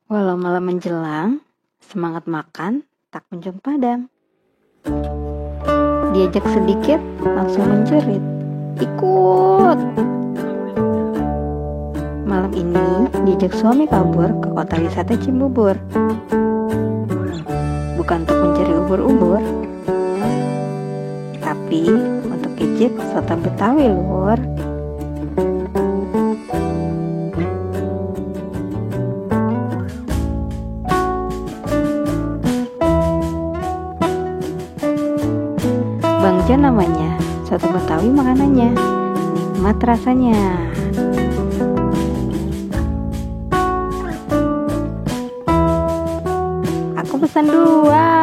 Walau malam menjelang, semangat makan tak kunjung padam. Diajak sedikit, langsung menjerit. Ikut! Malam ini diajak suami kabur ke kota wisata Cibubur. Bukan untuk mencari ubur-ubur, tapi untuk icip soto Betawi, Lur. Bang Jo namanya, soto Betawi makanannya, nikmat rasanya. Aku pesan 2.